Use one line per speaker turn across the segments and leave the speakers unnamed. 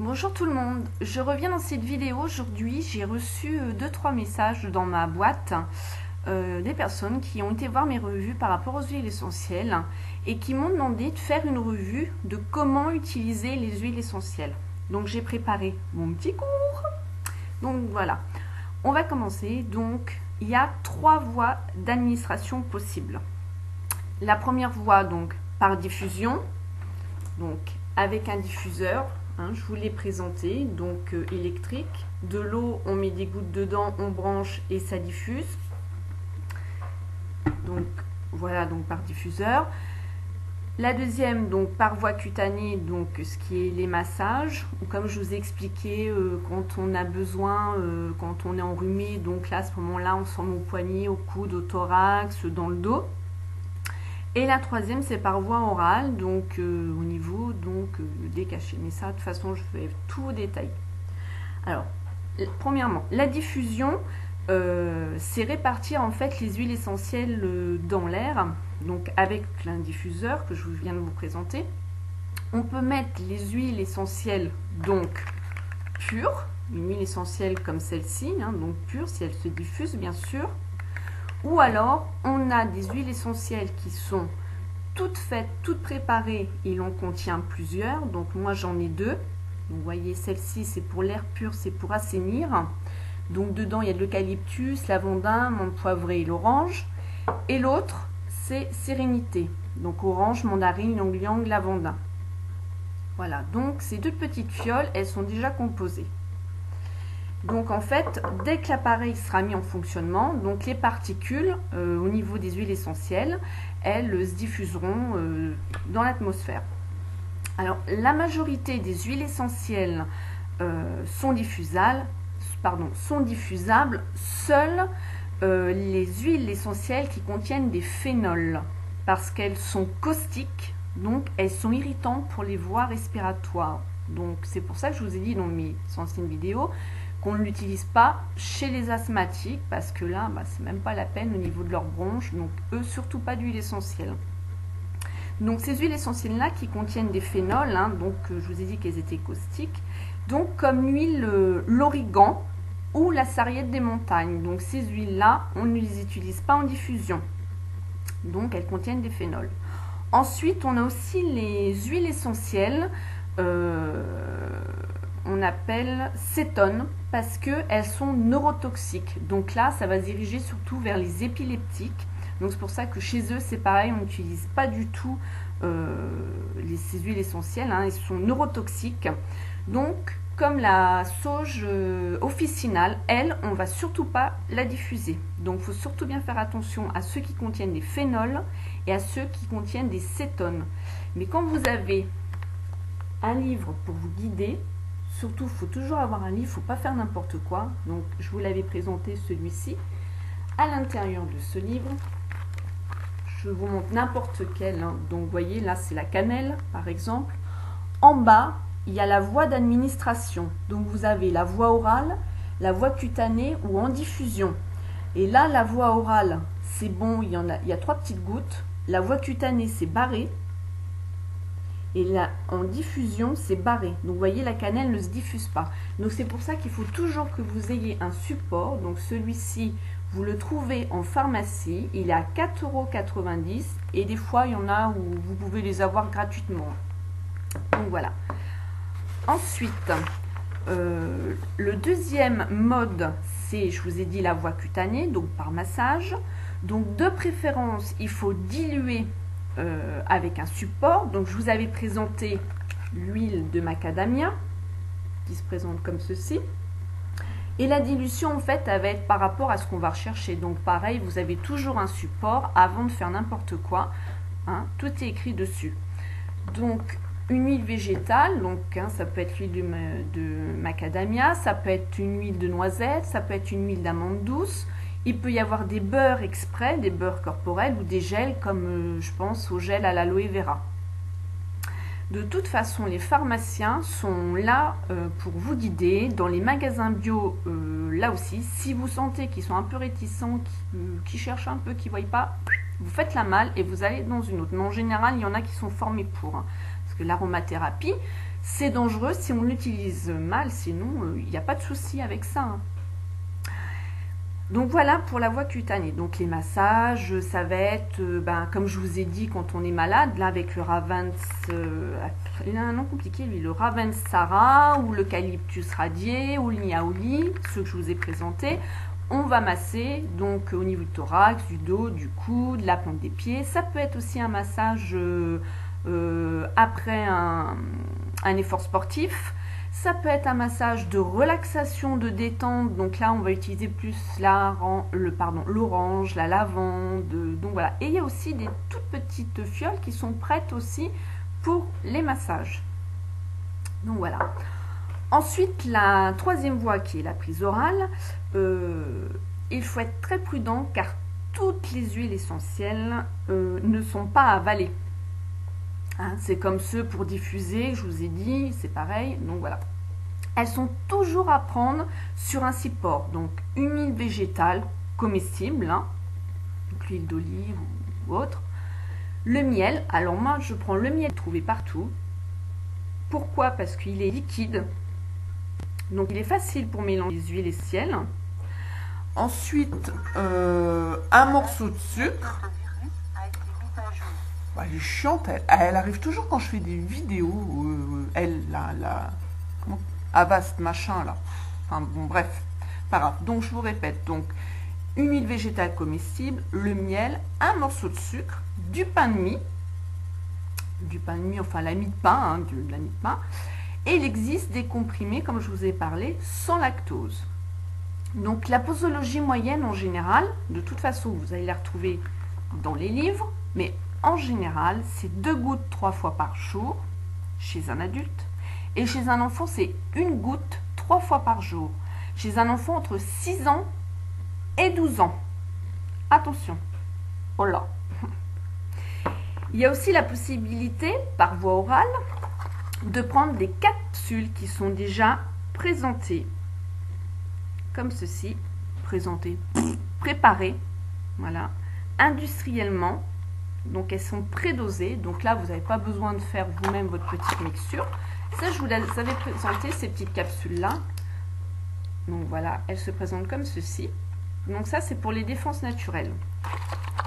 Bonjour tout le monde, je reviens dans cette vidéo. Aujourd'hui j'ai reçu 2-3 messages dans ma boîte des personnes qui ont été voir mes revues par rapport aux huiles essentielles et qui m'ont demandé de faire une revue de comment utiliser les huiles essentielles. Donc j'ai préparé mon petit cours. Donc voilà, on va commencer. Donc il y a 3 voies d'administration possibles. La première voie, donc par diffusion, donc avec un diffuseur. Je vous l'ai présenté, donc électrique. De l'eau, on met des gouttes dedans, on branche et ça diffuse. Donc voilà, donc par diffuseur. La deuxième, donc par voie cutanée, donc ce qui est les massages. Comme je vous ai expliqué, quand on a besoin, quand on est enrhumé, donc là à ce moment-là, on sent au poignet, au coude, au thorax, dans le dos. Et la troisième, c'est par voie orale, donc au niveau des cachets. Mais ça, de toute façon, je vais tout détailler. Alors, premièrement, la diffusion, c'est répartir en fait les huiles essentielles dans l'air. Donc avec un diffuseur que je viens de vous présenter, on peut mettre les huiles essentielles donc pures, une huile essentielle comme celle-ci, donc pure si elle se diffuse bien sûr. Ou alors, on a des huiles essentielles qui sont toutes faites, toutes préparées, il en contient plusieurs. Donc moi j'en ai 2. Vous voyez, celle-ci c'est pour l'air pur, c'est pour assainir. Donc dedans il y a de l'eucalyptus, lavandin, menthe poivrée et l'orange. Et l'autre c'est sérénité. Donc orange, mandarine, ylang-ylang, lavandin. Voilà, donc ces 2 petites fioles, elles sont déjà composées. Donc en fait, dès que l'appareil sera mis en fonctionnement, donc les particules au niveau des huiles essentielles, elles se diffuseront dans l'atmosphère. Alors la majorité des huiles essentielles sont diffusables. Seules les huiles essentielles qui contiennent des phénols, parce qu'elles sont caustiques, donc elles sont irritantes pour les voies respiratoires. Donc c'est pour ça que je vous ai dit dans mes anciennes vidéos qu'on ne l'utilise pas chez les asthmatiques, parce que là, c'est même pas la peine au niveau de leurs bronches, donc eux, surtout pas d'huile essentielle. Donc ces huiles essentielles-là qui contiennent des phénols, donc je vous ai dit qu'elles étaient caustiques, donc comme l'huile l'origan ou la sarriette des montagnes. Donc ces huiles-là, on ne les utilise pas en diffusion, donc elles contiennent des phénols. Ensuite, on a aussi les huiles essentielles, on appelle cétones, parce qu'elles sont neurotoxiques. Donc là, ça va se diriger surtout vers les épileptiques. Donc c'est pour ça que chez eux, c'est pareil, on n'utilise pas du tout ces huiles essentielles, elles sont neurotoxiques. Donc, comme la sauge officinale, elle, on ne va surtout pas la diffuser. Donc il faut surtout bien faire attention à ceux qui contiennent des phénols et à ceux qui contiennent des cétones. Mais quand vous avez un livre pour vous guider, surtout, il faut toujours avoir un livre, il ne faut pas faire n'importe quoi. Donc, je vous l'avais présenté celui-ci. À l'intérieur de ce livre, je vous montre n'importe quel. Donc, vous voyez, là, c'est la cannelle, par exemple. En bas, il y a la voie d'administration. Donc, vous avez la voie orale, la voie cutanée ou en diffusion. Et là, la voie orale, c'est bon, il y a 3 petites gouttes. La voie cutanée, c'est barré. Et là, en diffusion, c'est barré. Donc, vous voyez, la cannelle ne se diffuse pas. Donc, c'est pour ça qu'il faut toujours que vous ayez un support. Donc, celui-ci, vous le trouvez en pharmacie. Il est à 4,90 € et des fois, il y en a où vous pouvez les avoir gratuitement. Donc, voilà. Ensuite, le deuxième mode, c'est, je vous ai dit, la voie cutanée, donc par massage. Donc, de préférence, il faut diluer avec un support. Donc je vous avais présenté l'huile de macadamia qui se présente comme ceci, et la dilution en fait elle va être par rapport à ce qu'on va rechercher. Donc pareil, vous avez toujours un support avant de faire n'importe quoi, tout est écrit dessus. Donc une huile végétale, donc ça peut être l'huile de macadamia, ça peut être une huile de noisette, ça peut être une huile d'amande douce. Il peut y avoir des beurres exprès, des beurres corporels ou des gels comme je pense au gel à l'aloe vera. De toute façon, les pharmaciens sont là pour vous guider. Dans les magasins bio, là aussi, si vous sentez qu'ils sont un peu réticents, qui cherchent un peu, qui ne voient pas, vous faites la malle et vous allez dans une autre. Mais en général, il y en a qui sont formés pour. Parce que l'aromathérapie, C'est dangereux si on l'utilise mal, sinon il n'y a pas de souci avec ça, hein. Donc voilà pour la voie cutanée. Donc les massages, ça va être, comme je vous ai dit, quand on est malade, là avec le il a un nom compliqué lui, le Ravensara ou l'eucalyptus radié ou le niaouli, ceux que je vous ai présentés. On va masser donc au niveau du thorax, du dos, du cou, de la plante des pieds. Ça peut être aussi un massage après un effort sportif. Ça peut être un massage de relaxation, de détente. Donc là, on va utiliser plus l'orange, la lavande. Donc voilà. Et il y a aussi des toutes petites fioles qui sont prêtes aussi pour les massages. Donc voilà. Ensuite, la troisième voie qui est la prise orale. Il faut être très prudent car toutes les huiles essentielles ne sont pas avalées. Hein, c'est comme ceux pour diffuser, je vous ai dit, c'est pareil. Donc voilà. Elles sont toujours à prendre sur un support. Donc une huile végétale comestible, hein, donc l'huile d'olive ou autre. Le miel, alors moi je prends le miel trouvé partout. Pourquoi? Parce qu'il est liquide. Donc il est facile pour mélanger les huiles essentielles. Ensuite, un morceau de sucre. Elle est chiante, elle arrive toujours quand je fais des vidéos, comment, Avast machin là. Enfin bon, bref, pas grave. Donc je vous répète, donc une huile végétale comestible, le miel, un morceau de sucre, du pain de mie, enfin la mie de pain, hein, de la mie de pain. Et il existe des comprimés, comme je vous ai parlé, sans lactose. Donc la posologie moyenne en général, de toute façon vous allez la retrouver dans les livres, mais en général, c'est 2 gouttes 3 fois par jour chez un adulte. Et chez un enfant, c'est 1 goutte 3 fois par jour. Chez un enfant entre 6 ans et 12 ans. Attention. Oh là. Il y a aussi la possibilité, par voie orale, de prendre des capsules qui sont déjà présentées. Comme ceci. Présentées. Préparées. Voilà. Industriellement. Donc elles sont prédosées, donc là vous n'avez pas besoin de faire vous-même votre petite mixture. Ça je vous avais présenté ces petites capsules là. Donc voilà, elles se présentent comme ceci. Donc ça c'est pour les défenses naturelles.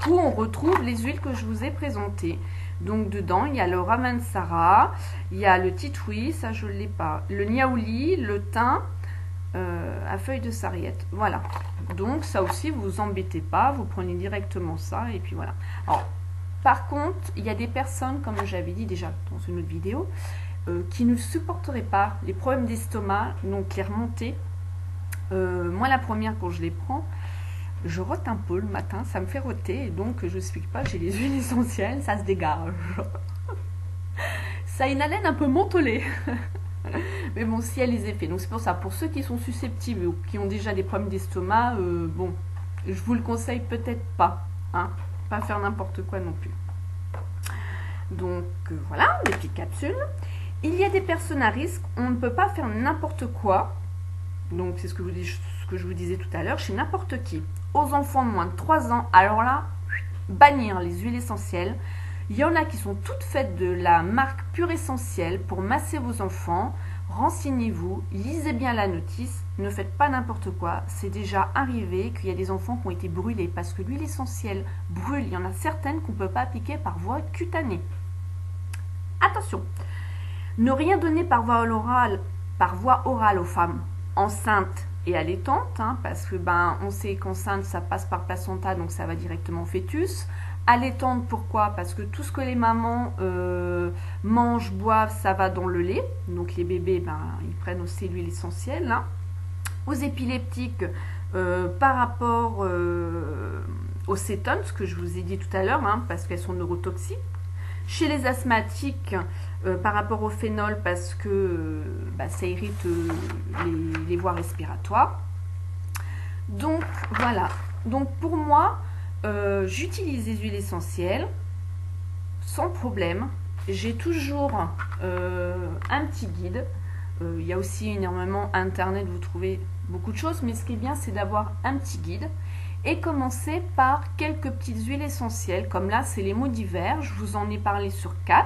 Où on retrouve les huiles que je vous ai présentées. Donc dedans il y a le Ravensara, il y a le titouï, ça je ne l'ai pas, le niaouli, le thym à feuilles de sarriette. Voilà. Donc ça aussi vous vous embêtez pas, vous prenez directement ça et puis voilà. Alors par contre, il y a des personnes, comme j'avais dit déjà dans une autre vidéo, qui ne supporteraient pas les problèmes d'estomac, donc les remontées. Moi, la première, quand je les prends, je rote un peu le matin, ça me fait roter, et donc je ne explique pas, j'ai les huiles essentielles, ça se dégage. Ça a une haleine un peu mentholée. Mais bon, si elle les effets. Donc c'est pour ça, pour ceux qui sont susceptibles ou qui ont déjà des problèmes d'estomac, bon, je vous le conseille peut-être pas, hein. Pas faire n'importe quoi non plus. Donc voilà, des petites capsules. Il y a des personnes à risque, on ne peut pas faire n'importe quoi. Donc c'est ce que je vous disais tout à l'heure, chez n'importe qui. Aux enfants de moins de 3 ans, alors là, bannir les huiles essentielles. Il y en a qui sont toutes faites de la marque Pure Essentielle pour masser vos enfants. Renseignez-vous, lisez bien la notice, ne faites pas n'importe quoi. C'est déjà arrivé qu'il y a des enfants qui ont été brûlés parce que l'huile essentielle brûle. Il y en a certaines qu'on ne peut pas appliquer par voie cutanée. Attention, ne rien donner par voie orale aux femmes enceintes et allaitantes, hein, parce que on sait qu'enceinte ça passe par placenta, donc ça va directement au fœtus. Allaitante, pourquoi? Parce que tout ce que les mamans mangent, boivent, ça va dans le lait. Donc les bébés, ils prennent aussi l'huile essentielle. Hein. Aux épileptiques, par rapport aux cétones, ce que je vous ai dit tout à l'heure, hein, parce qu'elles sont neurotoxiques. Chez les asthmatiques, par rapport au phénol, parce que ça irrite les voies respiratoires. Donc voilà. Donc pour moi, j'utilise des huiles essentielles sans problème. J'ai toujours un petit guide. Il y a aussi énormément internet, vous trouvez beaucoup de choses, mais ce qui est bien, c'est d'avoir un petit guide et commencer par quelques petites huiles essentielles. Comme là, c'est les mots d'hiver. Je vous en ai parlé sur 4.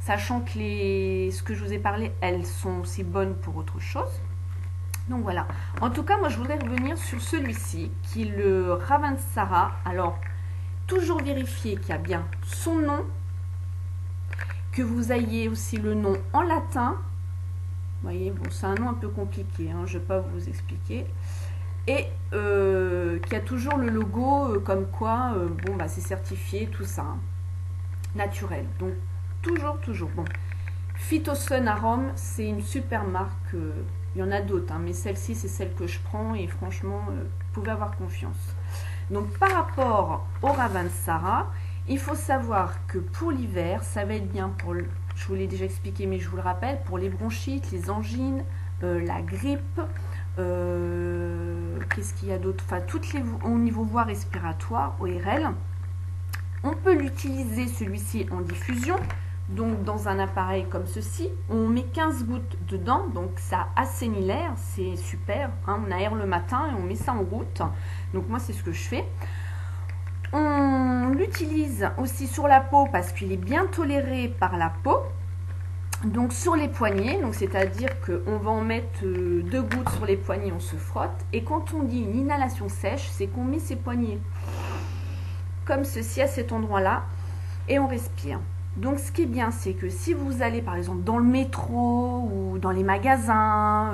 sachant que ce que je vous ai parlé, elles sont aussi bonnes pour autre chose. Donc voilà. En tout cas, moi, je voudrais revenir sur celui-ci, qui est le Ravensara. Alors, toujours vérifier qu'il y a bien son nom, que vous ayez aussi le nom en latin. Vous voyez, bon, c'est un nom un peu compliqué, hein, je ne vais pas vous expliquer. Et qu'il y a toujours le logo comme quoi, bon, bah, c'est certifié, tout ça, hein, naturel. Donc, toujours. Bon, Phytosun Arome, c'est une super marque. Il y en a d'autres, hein, mais celle-ci, c'est celle que je prends et franchement, vous pouvez avoir confiance. Donc, par rapport au Ravensara, il faut savoir que pour l'hiver, ça va être bien pour, je vous l'ai déjà expliqué, mais je vous le rappelle, pour les bronchites, les angines, la grippe, qu'est-ce qu'il y a d'autre? Enfin, au niveau voie respiratoire, ORL. On peut l'utiliser, celui-ci, en diffusion. Donc, dans un appareil comme ceci, on met 15 gouttes dedans, donc ça assainit l'air, c'est super. Hein, on aère le matin et on met ça en route. Donc, moi, c'est ce que je fais. On l'utilise aussi sur la peau parce qu'il est bien toléré par la peau. Donc, sur les poignets, donc c'est-à-dire qu'on va en mettre 2 gouttes sur les poignets, on se frotte. Et quand on dit une inhalation sèche, c'est qu'on met ses poignets comme ceci à cet endroit-là et on respire. Donc, ce qui est bien, c'est que si vous allez, par exemple, dans le métro ou dans les magasins,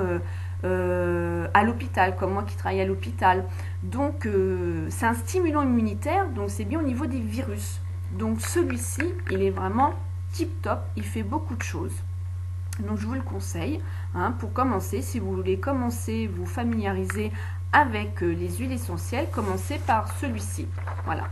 à l'hôpital, comme moi qui travaille à l'hôpital, donc c'est un stimulant immunitaire, donc c'est bien au niveau des virus. Donc, celui-ci, il est vraiment tip-top, il fait beaucoup de choses. Donc, je vous le conseille, hein, pour commencer, si vous voulez commencer, vous familiariser avec les huiles essentielles, commencez par celui-ci. Voilà.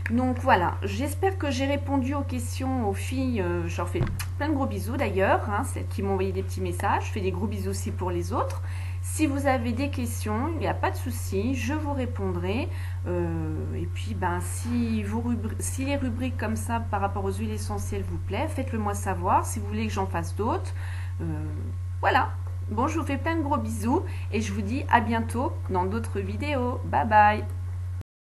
Donc voilà, j'espère que j'ai répondu aux questions aux filles. Je leur fais plein de gros bisous d'ailleurs, hein, celles qui m'ont envoyé des petits messages. Je fais des gros bisous aussi pour les autres. Si vous avez des questions, il n'y a pas de souci, je vous répondrai. Et puis, ben, si les rubriques comme ça par rapport aux huiles essentielles vous plaît, faites-le moi savoir. Si vous voulez que j'en fasse d'autres, voilà. Bon, je vous fais plein de gros bisous et je vous dis à bientôt dans d'autres vidéos. Bye bye.